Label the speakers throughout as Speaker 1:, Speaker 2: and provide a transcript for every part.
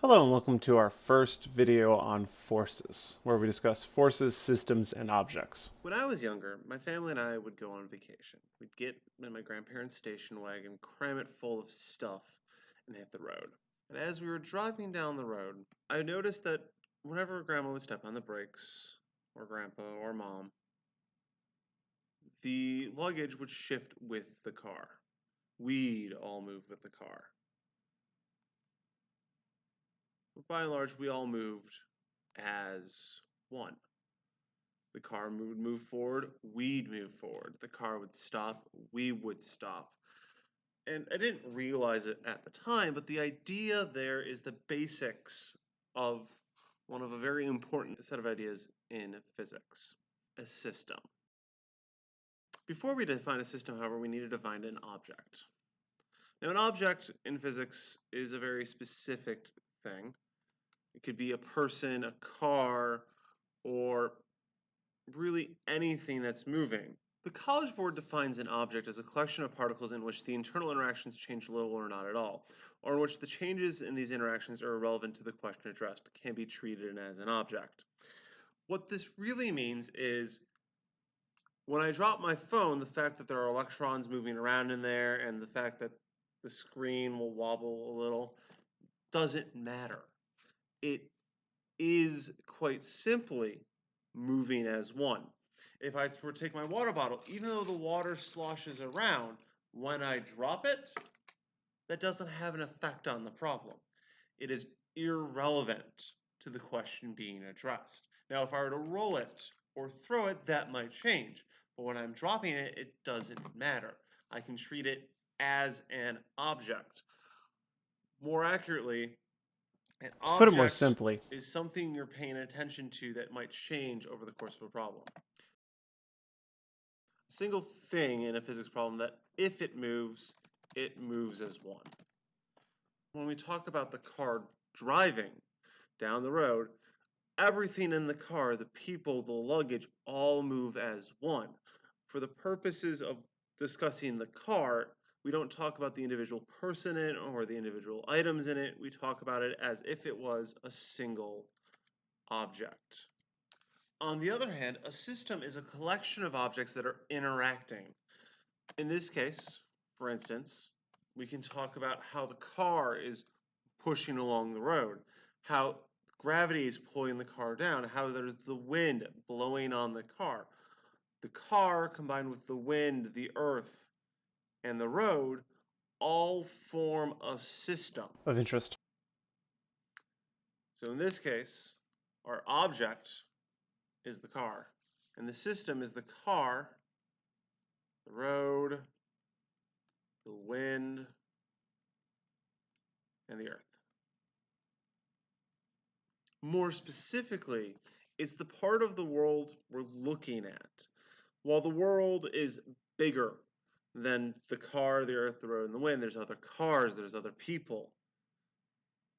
Speaker 1: Hello and welcome to our first video on forces, where we discuss forces, systems, and objects.
Speaker 2: When I was younger, my family and I would go on vacation. We'd get in my grandparents' station wagon, cram it full of stuff, and hit the road. And as we were driving down the road, I noticed that whenever grandma would step on the brakes, or grandpa, or mom, the luggage would shift with the car. We'd all move with the car. But by and large, we all moved as one. The car would move forward, we'd move forward. The car would stop, we would stop. And I didn't realize it at the time, but the idea there is the basics of one of a very important set of ideas in physics, a system. Before we define a system, however, we need to define an object. Now, an object in physics is a very specific thing. It could be a person, a car, or really anything that's moving. The College Board defines an object as a collection of particles in which the internal interactions change little or not at all, or in which the changes in these interactions are irrelevant to the question addressed, can be treated as an object. What this really means is when I drop my phone, the fact that there are electrons moving around in there and the fact that the screen will wobble a little doesn't matter. It is quite simply moving as one. If I were to take my water bottle, even though the water sloshes around, when I drop it, that doesn't have an effect on the problem. It is irrelevant to the question being addressed. Now, if I were to roll it or throw it, that might change. But when I'm dropping it, it doesn't matter. I can treat it as an object. More accurately, an
Speaker 1: To put it more
Speaker 2: object
Speaker 1: simply,
Speaker 2: is something you're paying attention to that might change over the course of a problem. A single thing in a physics problem that if it moves as one. When we talk about the car driving down the road, everything in the car, the people, the luggage, all move as one. For the purposes of discussing the car, we don't talk about the individual person in it or the individual items in it. We talk about it as if it was a single object. On the other hand, a system is a collection of objects that are interacting. In this case, for instance, we can talk about how the car is pushing along the road, how gravity is pulling the car down, how there's the wind blowing on the car. The car combined with the wind, the earth, and the road all form a system.
Speaker 1: of interest.
Speaker 2: So in this case, our object is the car, and the system is the car, the road, the wind, and the earth. More specifically, it's the part of the world we're looking at. While the world is bigger than the car, the earth, the road, and the wind, there's other cars, there's other people.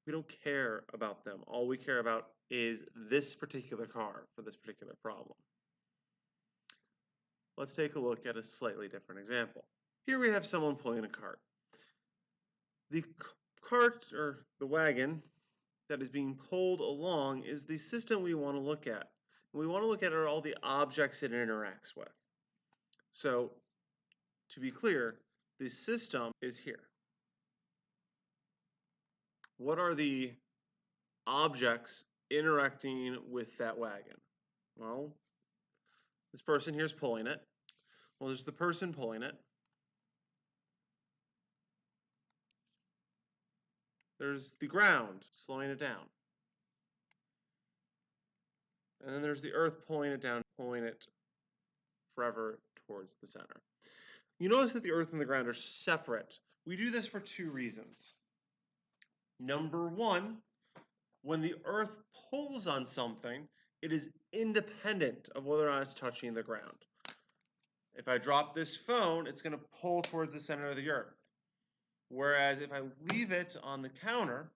Speaker 2: We don't care about them. All we care about is this particular car for this particular problem. Let's take a look at a slightly different example. Here we have someone pulling a cart. The cart or the wagon that is being pulled along is the system we want to look at. And we want to look at all the objects it interacts with. So to be clear, the system is here. What are the objects interacting with that wagon? Well, this person here is pulling it. Well, there's the person pulling it. There's the ground slowing it down. And then there's the earth pulling it down, pulling it forever towards the center. You notice that the earth and the ground are separate. We do this for two reasons. Number one, when the earth pulls on something, it is independent of whether or not it's touching the ground. If I drop this phone, it's going to pull towards the center of the earth. Whereas if I leave it on the counter,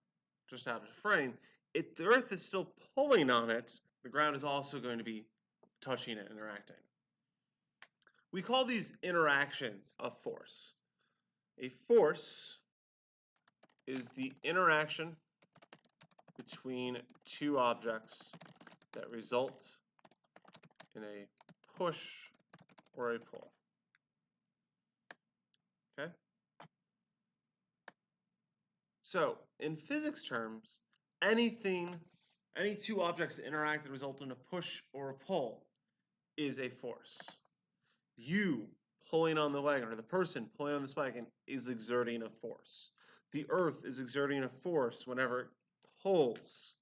Speaker 2: just out of frame, the earth is still pulling on it. The ground is also going to be touching it, interacting. We call these interactions a force. A force is the interaction between two objects that result in a push or a pull. Okay? So, in physics terms, any two objects that interact that result in a push or a pull is a force. You pulling on the wagon, or the person pulling on this wagon, is exerting a force. The earth is exerting a force whenever it pulls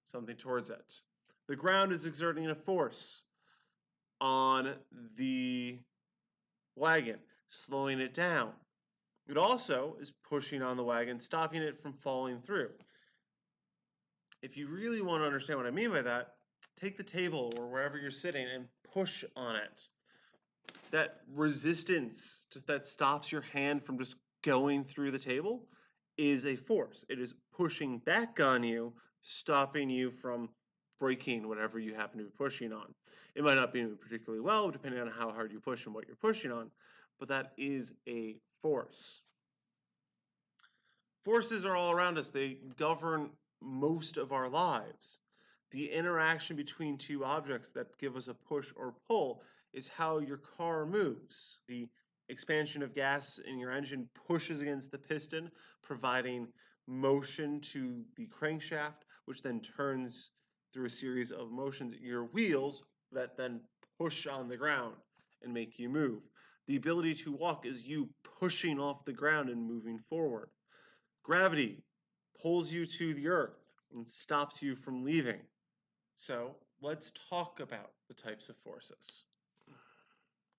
Speaker 2: something towards it. The ground is exerting a force on the wagon, slowing it down. It also is pushing on the wagon, stopping it from falling through. If you really want to understand what I mean by that, take the table or wherever you're sitting and push on it. That resistance that stops your hand from just going through the table is a force. It is pushing back on you, stopping you from breaking whatever you happen to be pushing on. It might not be particularly well, depending on how hard you push and what you're pushing on, but that is a force. Forces are all around us. They govern most of our lives. The interaction between two objects that give us a push or pull is how your car moves. The expansion of gas in your engine pushes against the piston, providing motion to the crankshaft, which then turns through a series of motions at your wheels that then push on the ground and make you move. The ability to walk is you pushing off the ground and moving forward. Gravity pulls you to the earth and stops you from leaving. So let's talk about the types of forces.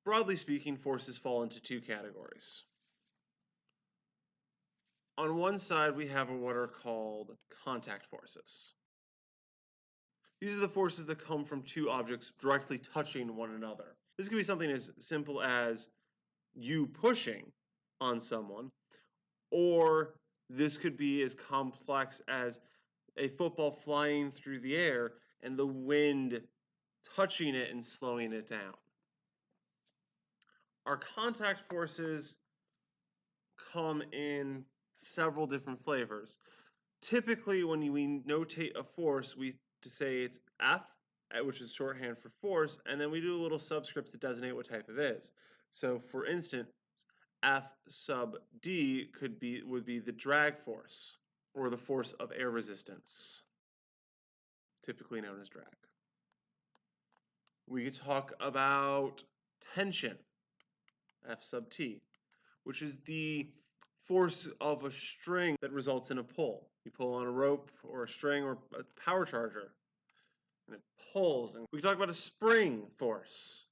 Speaker 2: Broadly speaking, forces fall into two categories. On one side, we have what are called contact forces. These are the forces that come from two objects directly touching one another. This could be something as simple as you pushing on someone, or this could be as complex as a football flying through the air and the wind touching it and slowing it down. Our contact forces come in several different flavors. Typically, when we notate a force, we say it's F, which is shorthand for force, and then we do a little subscript to designate what type it is. So, for instance, F sub D would be the drag force, or the force of air resistance, typically known as drag. We could talk about tension, F sub T, which is the force of a string that results in a pull. You pull on a rope or a string or a power charger, and it pulls. And we can talk about a spring force,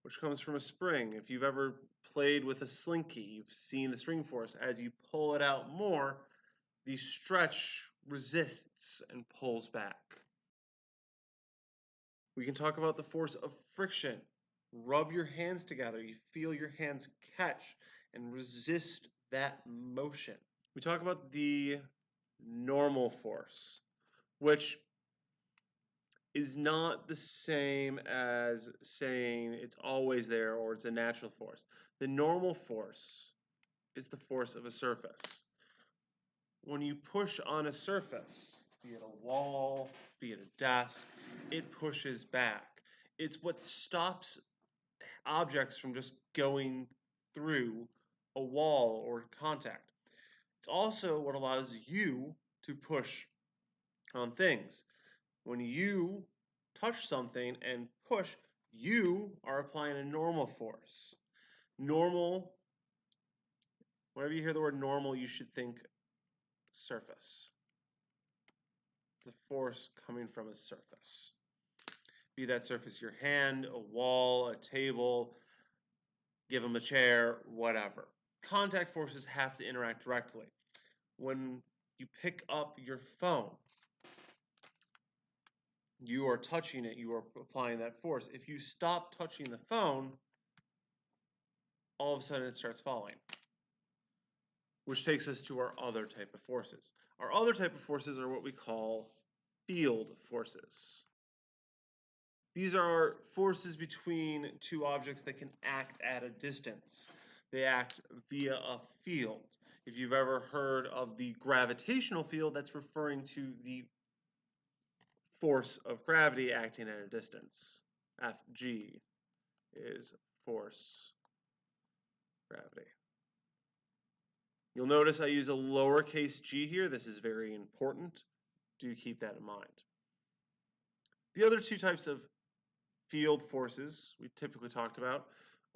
Speaker 2: which comes from a spring. If you've ever played with a slinky, you've seen the spring force. As you pull it out more, the stretch resists and pulls back. We can talk about the force of friction. Rub your hands together. You feel your hands catch and resist that motion. We talk about the normal force, which is not the same as saying it's always there or it's a natural force. The normal force is the force of a surface. When you push on a surface, be it a wall, be it a desk, it pushes back. It's what stops objects from just going through a wall or contact. It's also what allows you to push on things. When you touch something and push, you are applying a normal force. Normal, whenever you hear the word normal, you should think surface. The force coming from a surface. Be that surface your hand, a wall, a table, give them a chair, whatever. Contact forces have to interact directly. When you pick up your phone, you are touching it, you are applying that force. If you stop touching the phone, all of a sudden it starts falling. Which takes us to our other type of forces. Our other type of forces are what we call field forces. These are forces between two objects that can act at a distance. They act via a field. If you've ever heard of the gravitational field, that's referring to the force of gravity acting at a distance. Fg is force gravity. You'll notice I use a lowercase g here. This is very important. Do keep that in mind. The other two types of field forces we typically talked about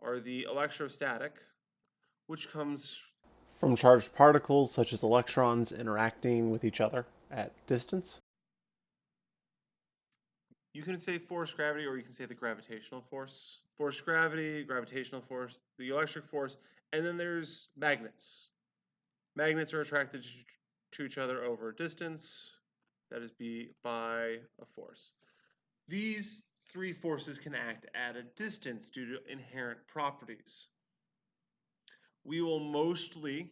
Speaker 2: are the electrostatic, which comes
Speaker 1: from charged particles such as electrons interacting with each other at distance.
Speaker 2: You can say force gravity, or you can say the gravitational force. Force gravity, gravitational force, the electric force, and then there's magnets. Magnets are attracted to each other over a distance, that is by a force. These three forces can act at a distance due to inherent properties. We will mostly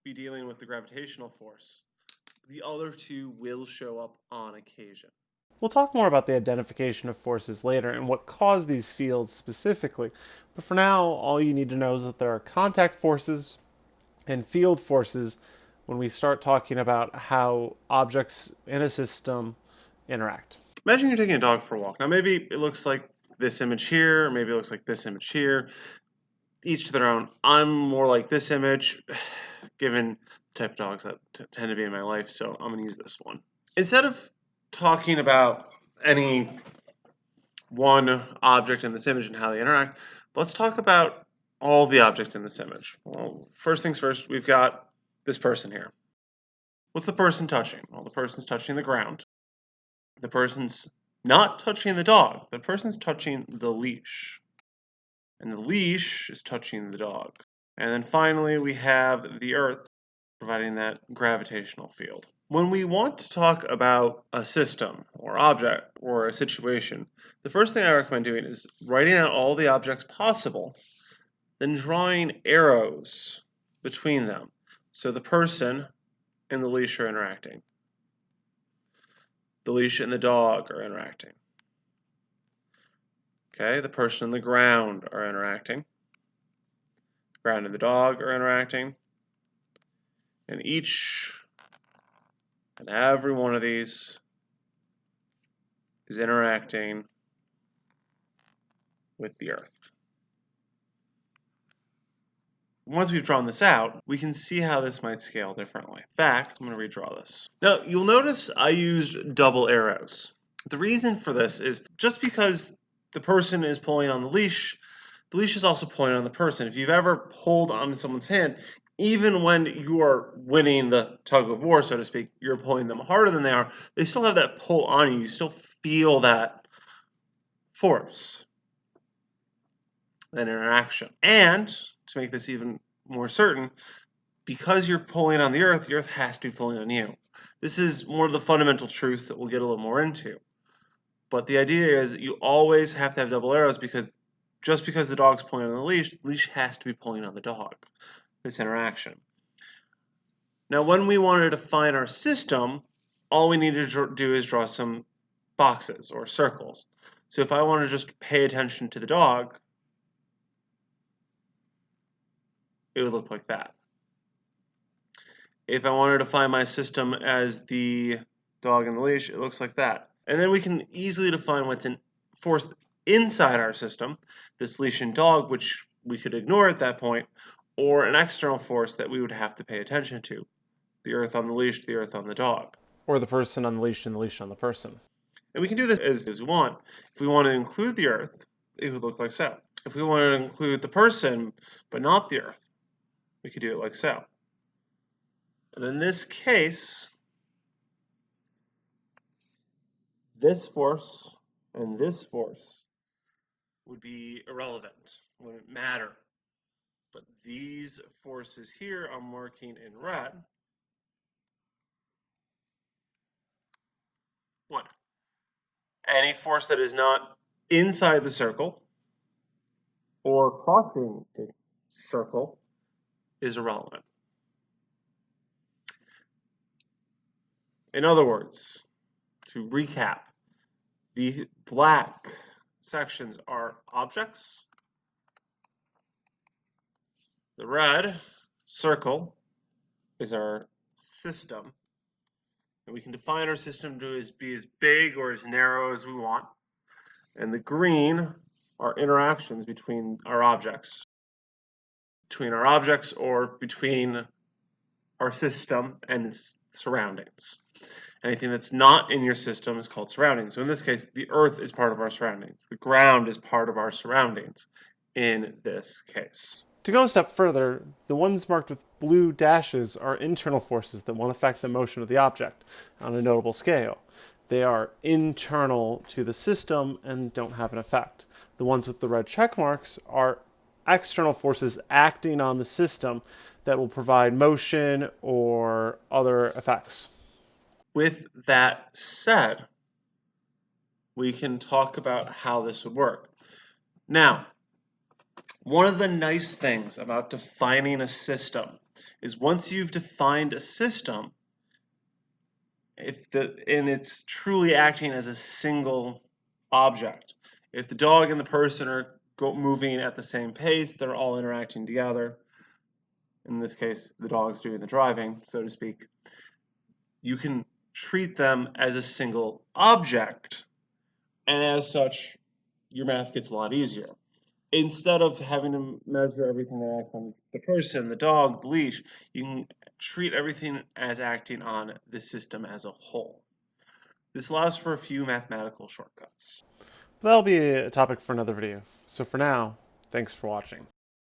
Speaker 2: be dealing with the gravitational force. The other two will show up on occasion.
Speaker 1: We'll talk more about the identification of forces later and what cause these fields specifically, but for now, all you need to know is that there are contact forces and field forces when we start talking about how objects in a system interact.
Speaker 2: Imagine you're taking a dog for a walk. Now maybe it looks like this image here, or maybe it looks like this image here. Each to their own. I'm more like this image, given the type of dogs that tend to be in my life, so I'm going to use this one. Instead of talking about any one object in this image and how they interact, let's talk about all the objects in this image. Well, first things first, we've got this person here. What's the person touching? Well, the person's touching the ground. The person's not touching the dog. The person's touching the leash. And the leash is touching the dog. And then finally, we have the earth providing that gravitational field. When we want to talk about a system or object or a situation, the first thing I recommend doing is writing out all the objects possible, then drawing arrows between them. So the person and the leash are interacting. The leash and the dog are interacting. Okay, the person and the ground are interacting. The ground and the dog are interacting. And each and every one of these is interacting with the earth. Once we've drawn this out, we can see how this might scale differently. In fact, I'm going to redraw this. Now, you'll notice I used double arrows. The reason for this is just because the person is pulling on the leash is also pulling on the person. If you've ever pulled on someone's hand, even when you are winning the tug of war, so to speak, you're pulling them harder than they are, they still have that pull on you. You still feel that force, that interaction. And to make this even more certain, because you're pulling on the earth has to be pulling on you. This is one of the fundamental truths that we'll get a little more into. But the idea is that you always have to have double arrows, because just because the dog's pulling on the leash has to be pulling on the dog. This interaction. Now, when we want to define our system, all we need to do is draw some boxes or circles. So if I want to just pay attention to the dog, it would look like that. If I wanted to define my system as the dog and the leash, it looks like that. And then we can easily define what's in force inside our system, this leash and dog, which we could ignore at that point, or an external force that we would have to pay attention to. The earth on the leash, the earth on the dog.
Speaker 1: Or the person on the leash and the leash on the person.
Speaker 2: And we can do this as we want. If we want to include the earth, it would look like so. If we wanted to include the person, but not the earth, we could do it like so. And in this case, this force and this force would be irrelevant, wouldn't matter. But these forces here I'm marking in red. What? Any force that is not inside the circle or crossing the circle is irrelevant. In other words, to recap, the black sections are objects, the red circle is our system. And we can define our system to be as big or as narrow as we want. And the green are interactions between our objects. Or between our system and its surroundings. Anything that's not in your system is called surroundings. So in this case, the earth is part of our surroundings. The ground is part of our surroundings in this case.
Speaker 1: To go a step further, the ones marked with blue dashes are internal forces that won't affect the motion of the object on a notable scale. They are internal to the system and don't have an effect. The ones with the red check marks are external forces acting on the system that will provide motion or other effects.
Speaker 2: With that said, we can talk about how this would work. Now, one of the nice things about defining a system is once you've defined a system, and it's truly acting as a single object. If the dog and the person are moving at the same pace, they're all interacting together. In this case, the dog's doing the driving, so to speak. You can treat them as a single object, and as such, your math gets a lot easier. Instead of having to measure everything that acts on the person, the dog, the leash, you can treat everything as acting on the system as a whole. This allows for a few mathematical shortcuts.
Speaker 1: That'll be a topic for another video. So for now, thanks for watching.